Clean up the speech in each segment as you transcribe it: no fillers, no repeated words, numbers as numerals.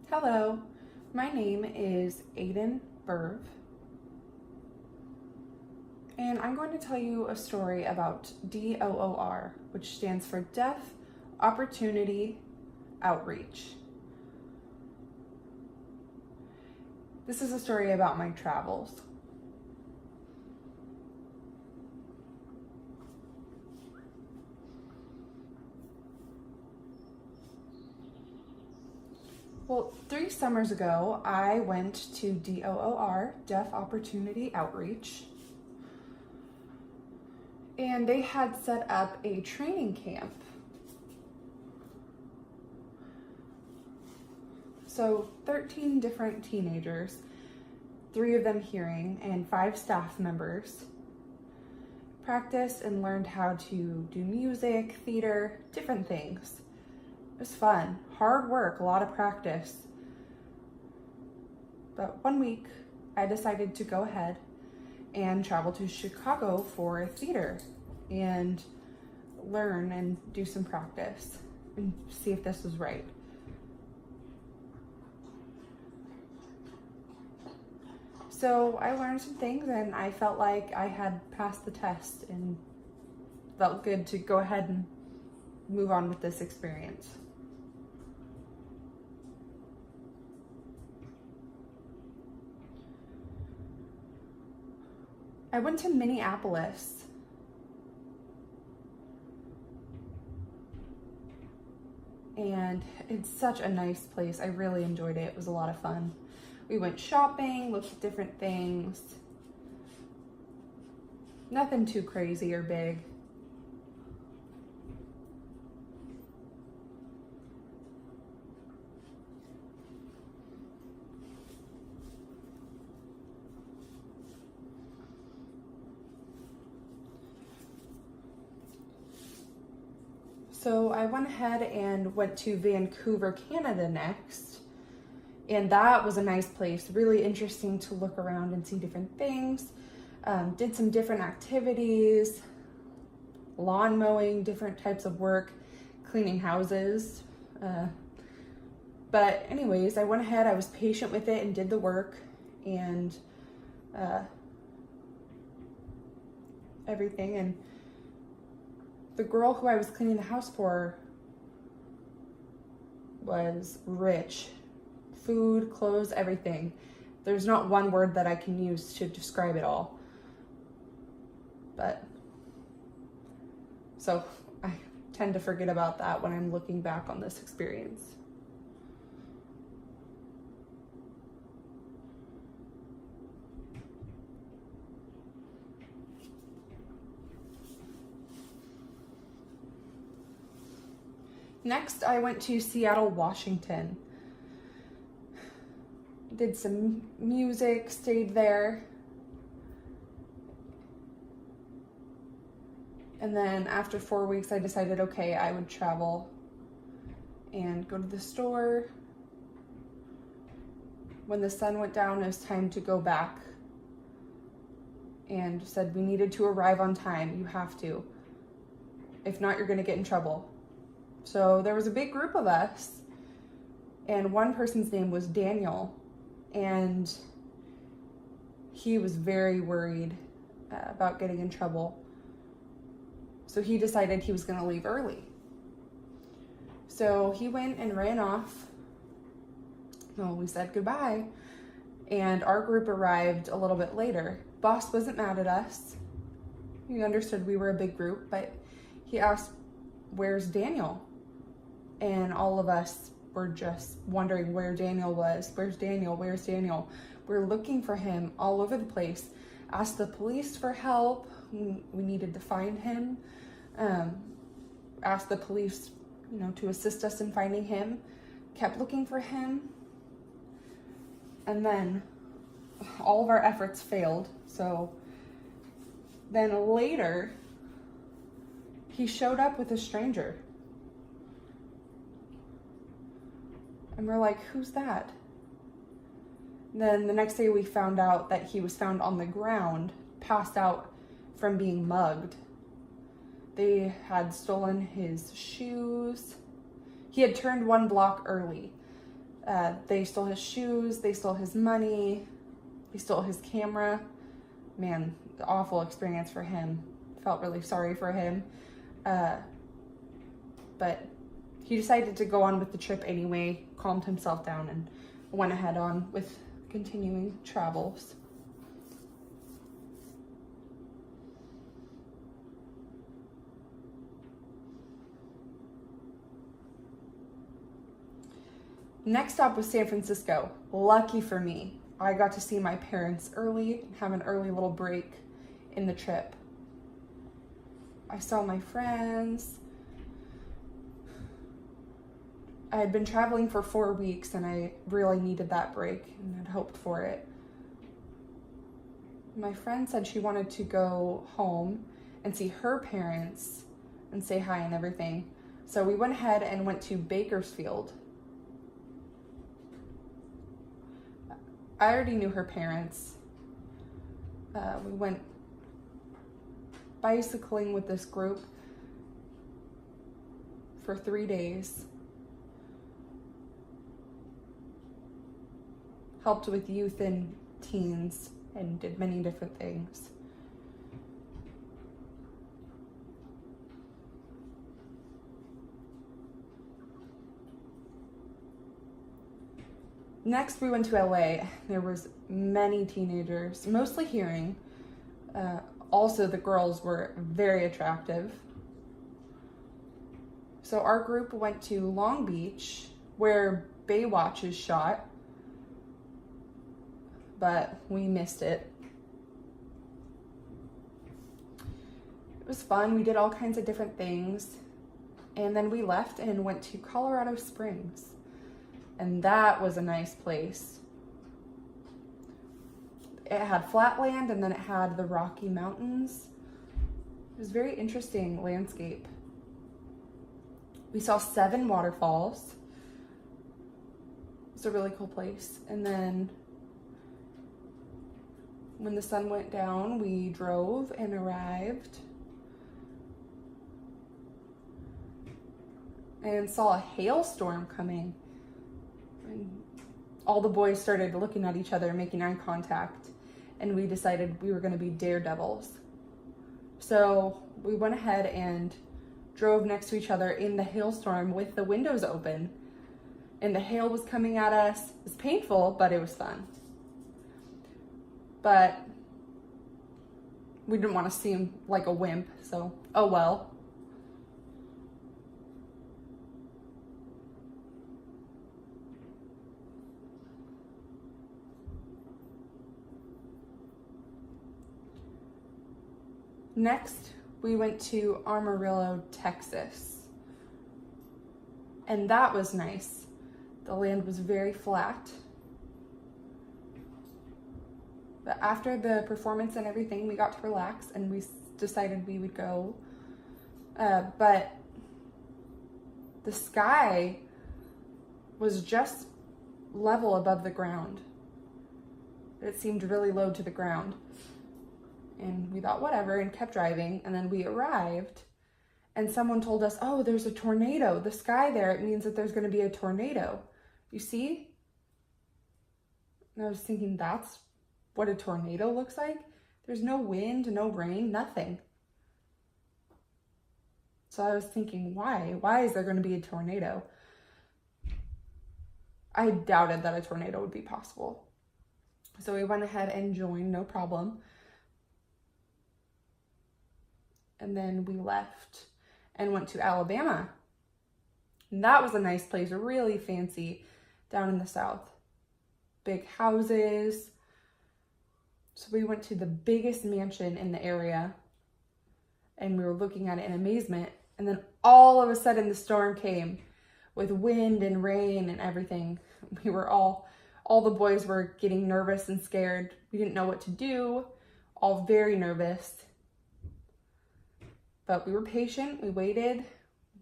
Hello, my name is Aiden Burv, and I'm going to tell you a story about DOOR, which stands for Deaf Opportunity Outreach. This is a story about my travels. Well, 3 summers ago, I went to DOOR, Deaf Opportunity Outreach, and they had set up a training camp. So 13 different teenagers, 3 of them hearing, and 5 staff members practiced and learned how to do music, theater, different things. It was fun, hard work, a lot of practice. But one week, I decided to go ahead and travel to Chicago for theater and learn and do some practice and see if this was right. So I learned some things and I felt like I had passed the test and felt good to go ahead and move on with this experience. I went to Minneapolis. And it's such a nice place. I really enjoyed it. It was a lot of fun. We went shopping, looked at different things. Nothing too crazy or big. So I went ahead and went to Vancouver, Canada next. And that was a nice place, really interesting to look around and see different things. Did some different activities, lawn mowing, different types of work, cleaning houses. But anyways, I went ahead, I was patient with it and did the work and everything. And the girl who I was cleaning the house for was rich. Food, clothes, everything. There's not one word that I can use to describe it all. But, so I tend to forget about that when I'm looking back on this experience. Next, I went to Seattle, Washington. Did some music, stayed there. And then after 4 weeks, I decided, okay, I would travel and go to the store. When the sun went down, it was time to go back. And said we needed to arrive on time. You have to. If not, you're gonna get in trouble. So there was a big group of us, and one person's name was Daniel, and he was very worried about getting in trouble. So he decided he was going to leave early. So he went and ran off. Well, we said goodbye, and our group arrived a little bit later. Boss wasn't mad at us. He understood we were a big group, but he asked, "Where's Daniel?" And all of us were just wondering where Daniel was. Where's Daniel? Where's Daniel? We're looking for him all over the place. Asked the police for help. We needed to find him. Asked the police, to assist us in finding him. Kept looking for him. And then all of our efforts failed. So then later, he showed up with a stranger. And we're like, who's that? And then the next day we found out that he was found on the ground, passed out from being mugged. They had stolen his shoes. He had turned 1 block early. They stole his shoes, they stole his money, they stole his camera. Man, awful experience for him. Felt really sorry for him. But he decided to go on with the trip anyway, calmed himself down, and went ahead on with continuing travels. Next stop was San Francisco. Lucky for me, I got to see my parents early and have an early little break in the trip. I saw my friends. I had been traveling for 4 weeks and I really needed that break and had hoped for it. My friend said she wanted to go home and see her parents and say hi and everything. So we went ahead and went to Bakersfield. I already knew her parents. We went bicycling with this group for 3 days. Helped with youth and teens and did many different things. Next, we went to LA. There was many teenagers, mostly hearing. Also, the girls were very attractive. So our group went to Long Beach, where Baywatch is shot, but we missed it. It was fun. We did all kinds of different things. And then we left and went to Colorado Springs. And that was a nice place. It had flat land and then it had the Rocky Mountains. It was a very interesting landscape. We saw 7 waterfalls. It's a really cool place. And then when the sun went down, we drove and arrived and saw a hailstorm coming. And all the boys started looking at each other, making eye contact, and we decided we were going to be daredevils. So we went ahead and drove next to each other in the hailstorm with the windows open, and the hail was coming at us. It was painful, but it was fun. But we didn't want to seem like a wimp, so oh well. Next, we went to Amarillo, Texas. And that was nice. The land was very flat. But after the performance and everything, we got to relax and we decided we would go. But the sky was just level above the ground. It seemed really low to the ground. And we thought, whatever, and kept driving. And then we arrived, and someone told us, oh, there's a tornado. The sky there, it means that there's going to be a tornado. You see? And I was thinking, that's what a tornado looks like? There's no wind, no rain, nothing. So I was thinking, why? Why is there going to be a tornado? I doubted that a tornado would be possible. So we went ahead and joined, no problem. And then we left and went to Alabama. And that was a nice place, really fancy, down in the south. Big houses. So we went to the biggest mansion in the area and we were looking at it in amazement. And then all of a sudden the storm came with wind and rain and everything. We were all the boys were getting nervous and scared. We didn't know what to do, all very nervous. But we were patient, we waited,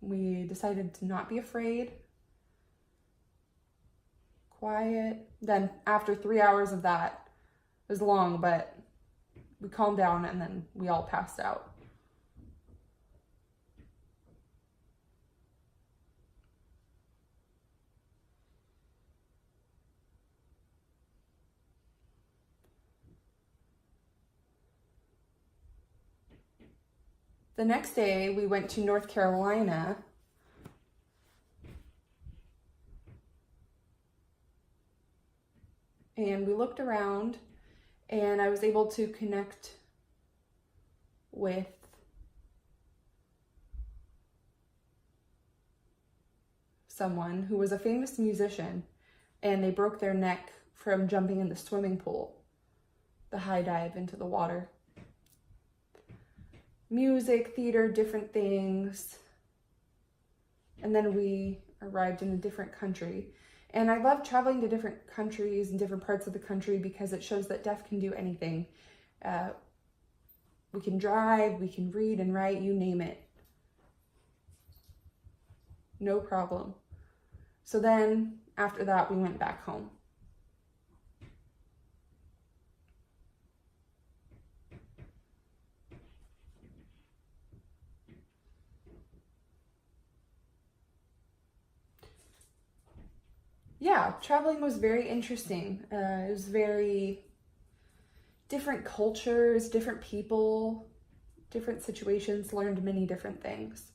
we decided to not be afraid. Quiet. Then after 3 hours of that, it was long, but we calmed down and then we all passed out. The next day we went to North Carolina. And we looked around, and I was able to connect with someone who was a famous musician, and they broke their neck from jumping in the swimming pool, the high dive into the water. Music, theater, different things. And then we arrived in a different country. And I love traveling to different countries and different parts of the country because it shows that deaf can do anything. We can drive, we can read and write, you name it. No problem. So then after that, we went back home. Yeah, traveling was very interesting. It was very different cultures, different people, different situations, learned many different things.